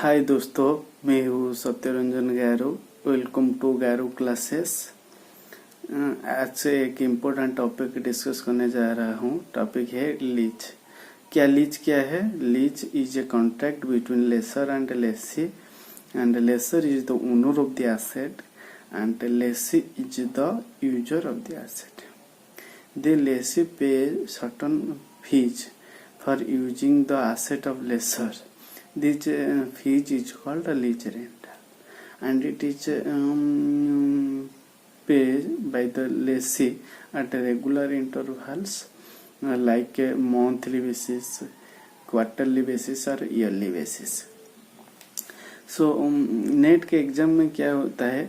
हाय दोस्तों, मैं हूँ Satyaranjan Gairo. Welcome to Gairo classes. आज से एक इम्पोर्टेंट टॉपिक डिस्कस करने जा रहा हूँ। टॉपिक है लीज। लीज क्या है? Lease is a contract between lessor and lessee, and lessor is the owner of the asset and lessee is the user of the asset. The lessee pays certain fees for using the asset of lessor. This fees is called a lease rental, and it is paid by the lessee at regular intervals, like a monthly basis, quarterly basis or yearly basis. So net के exam में क्या होता है,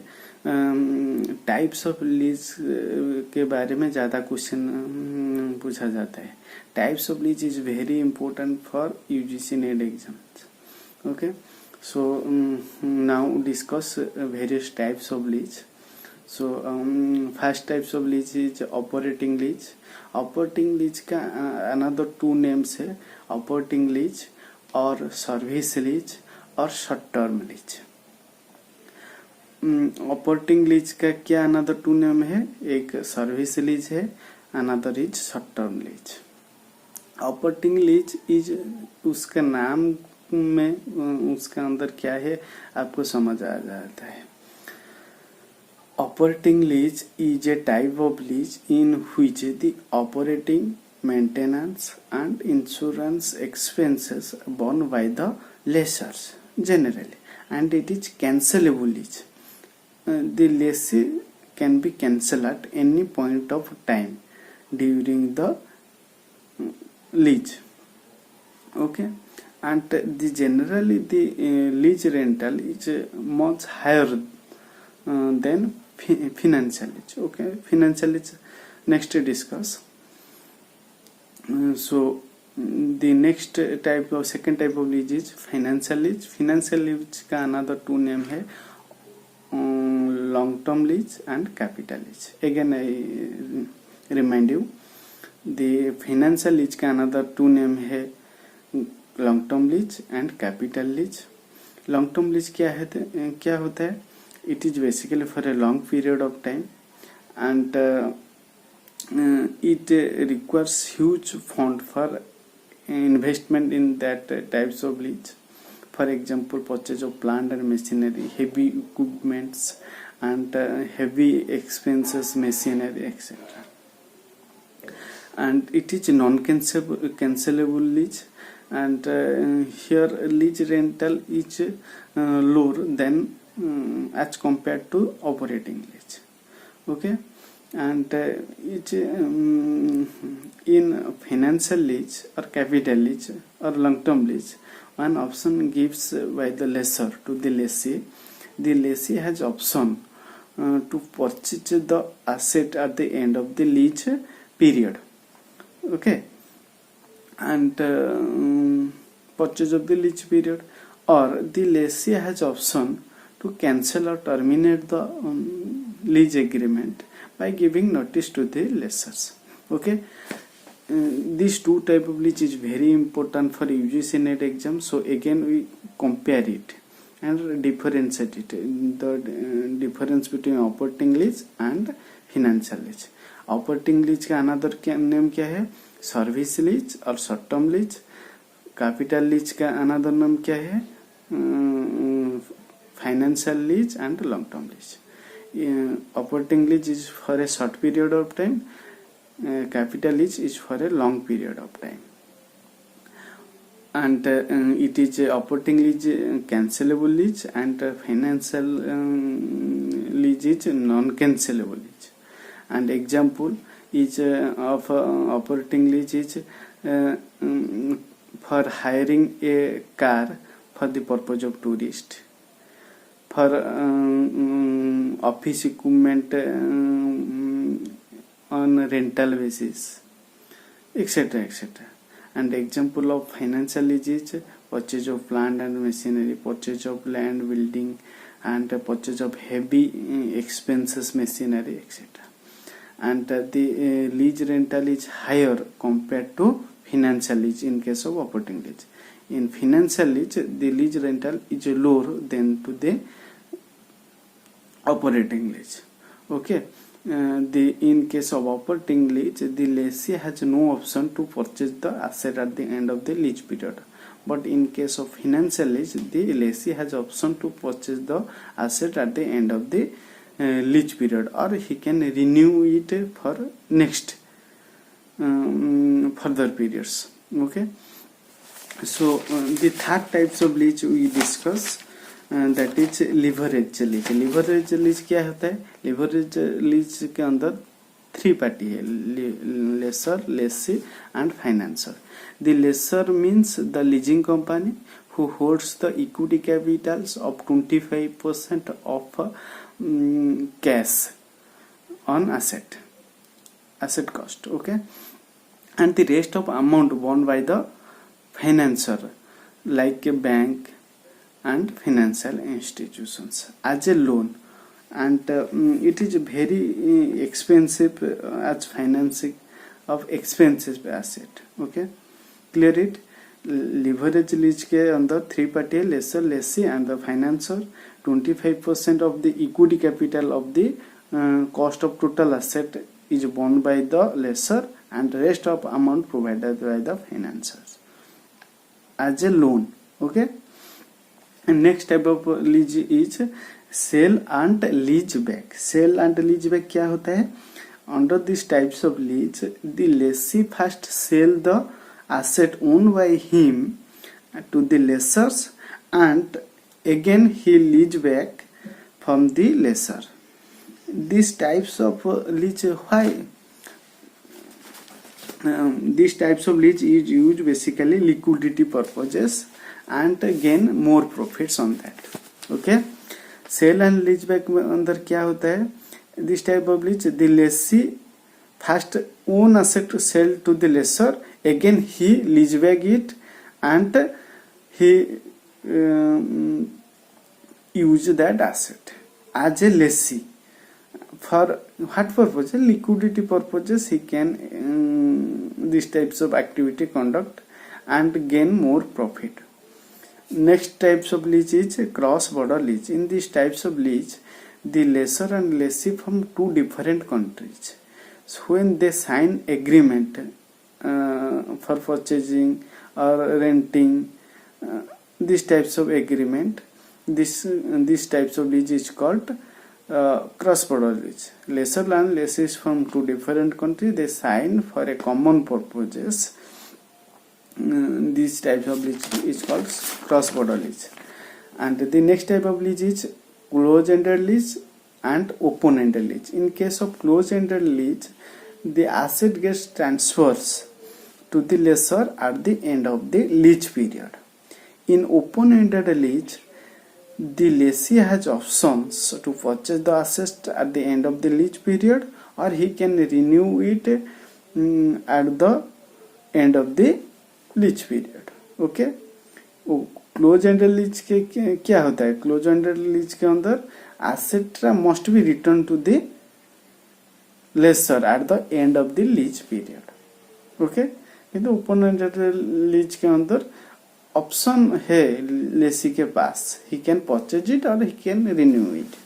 types of lease के बारे में ज़्यादा question पूछा जाता है. Types of lease is very important for UGC net exams. Okay, so now discuss various types of lease. So first types of lease is operating lease. Operating lease का another two names है, operating lease और service lease और short term lease. Operating lease का क्या another to name है? एक service lease है, another is short term lease. Operating lease is, उसका नाम में उसका अंदर क्या है आपको समझ आ जाता है. Operating lease is A type of lease in which the operating, maintenance and insurance expenses borne by the lessors generally, and it is cancelable lease. The lessee can be cancelled at any point of time during the lease. Okay, and the generally the lease rental is much higher than financial lease. Okay, financial lease next discuss. So the next type of second type of lease is financial lease. Financial lease का another two name है long term lease and capital lease. Again I remind you, the financial lease का another two name है long term lease and capital lease. Long term lease क्या होता है? It is basically for a long period of time, and it requires huge fund for investment in that types of lease. For example, purchase of plant and machinery, heavy equipments, and heavy expenses machinery, etc. And it is non-cancelable lease, and here lease rental is lower than as compared to operating lease. Okay, and it in financial lease or capital lease or long term lease, one option gives by the lessor to the lessee. The lessee has option to purchase the asset at the end of the lease period. Okay, and purchase of the lease period, or the lessee has option to cancel or terminate the lease agreement by giving notice to the lessors. Okay, these two type of lease is very important for UGC NET exam. So again we compare it and differentiate it, the difference between operating lease and financial lease. Operating lease का another name क्या है? Service lease और short term lease. Capital lease का another नाम क्या है? Financial lease and long term lease. Operating lease is for a short period of time, capital lease is for a long period of time, and it is operating lease cancelable lease, and financial lease is non-cancelable lease. And example is of operating lease is for hiring a car for the purpose of tourist, for office equipment on rental basis, etc., etc. And example of financial lease is purchase of plant and machinery, purchase of land, building, and purchase of heavy expenses machinery, etc. And the lease rental is higher compared to financial lease in case of operating lease. In financial lease, the lease rental is lower than to the operating lease. Okay. In case of operating lease, the lessee has no option to purchase the asset at the end of the lease period. But in case of financial lease, the lessee has option to purchase the asset at the end of the lease period, or he can renew it for next further periods. Okay. So the third types of lease we discuss, that is leverage lease. Leverage lease क्या होता है? Leverage lease के अंदर three party है, lessor, lessee and financer. The lessor means the leasing company who holds the equity capitals of 25% of cash on asset cost. Okay, and the rest of amount borne by the financier like a bank and financial institutions as a loan, and it is very expensive as financing of expensive asset. Okay, clear it. Leverage lease के अंदर three party है, lessor, lessee and the financer. 25% of the equity capital of the cost of total asset is borne by the lessor, and the rest of amount provided by the financiers as a loan. Okay. And next type of lease is sale and lease back. Sale and lease back क्या होता है? Under these types of lease, the lessee first sell the asset owned by him to the lessors, and again he lease back from the lessor. These types of lease, why? These types of lease is used basically liquidity purposes and gain more profits on that. Okay, sale and lease back में अंदर क्या होता है? This type of lease, the lessee first own asset sell to the lessor, again he lease back it, and he use that asset as a lessee. For what purpose? Liquidity purposes he can these types of activity conduct and gain more profit. Next types of lease is cross border lease. In these types of lease, the lessor and lessee from two different countries, so when they sign agreement for purchasing or renting, these types of agreement, these types of lease is called cross border lease. Lessor and lessee from two different countries, they sign for a common purposes. These types of lease is called cross border lease. And the next type of lease is close ended lease and open ended lease. In case of close ended lease, the asset gets transfers to the lessor at the end of the lease period. In open ended lease, the lessee has options to purchase the asset at the end of the lease period, or he can renew it at the end of the lease period. Okay, close ended lease के क्या होता है? Close ended lease के अंदर asset must be return to the lessor at the end of the lease period. Okay, किंतु open ended lease के अंदर option है लेसी के पास, ही कैन परचेज इट और he can renew it.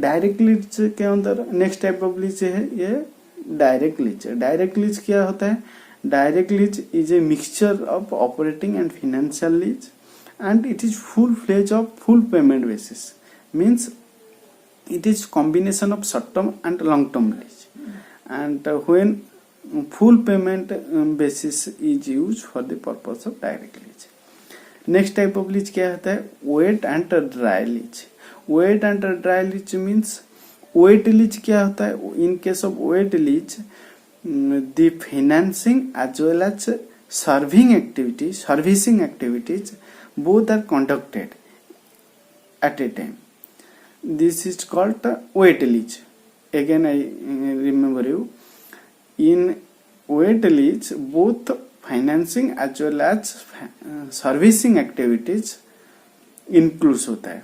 Direct lease के अंदर नेक्स्ट टाइप ऑफ लीज है ये डायरेक्ट लीज. डायरेक्ट लीज क्या होता है? Direct lease is a mixture of operating and financial lease, and it is full-fledged of full payment basis. Means it is combination of short-term and long-term lease. And when full payment basis is used for the purpose of direct lease. Next type of lease क्या होता है? Wet and dry lease. Wet and dry lease means wet lease क्या होता है? In case of wet lease, the financing as well as servicing activities both are conducted at a time. This is called wet lease. Again I remember you, in wet lease both financing as well as servicing activities includes होता है.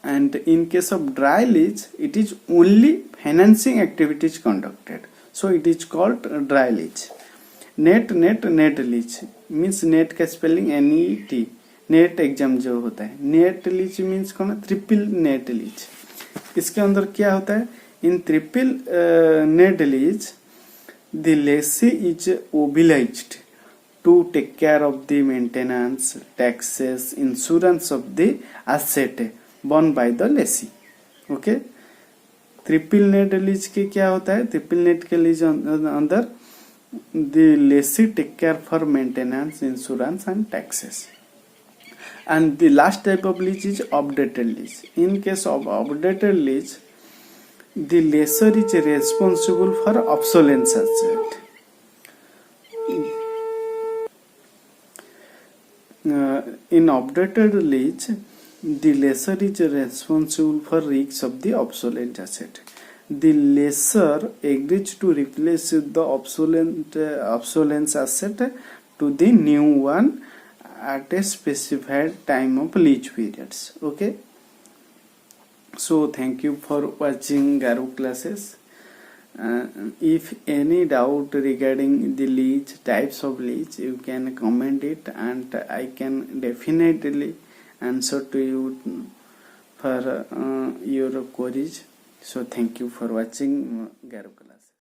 And in case of dry lease, it is only financing activities conducted. So it is called dry lease. Net lease. Means net का spelling NET, net exam जो होता है। Net lease means कौन, triple net lease. इसके अंदर क्या होता है, in triple net lease the lessee is obliged to take care of the maintenance, taxes, insurance of the asset borne by the lessee. Okay, triple net lease के क्या होता है, ट्रिपल नेट के लीज अंदर the lessee take care for maintenance, insurance and taxes. And the last type of lease is updated lease. In case of updated lease, the lessor is responsible for obsolescence asset. In updated lease, the lessor is responsible for risks of the obsolete asset. The lessor agrees to replace the obsolete asset to the new one at a specified time of lease periods. Okay. So thank you for watching Garu classes. If any doubt regarding the lease, types of lease, you can comment it and I can definitely answer to you for your queries. So thank you for watching Garu.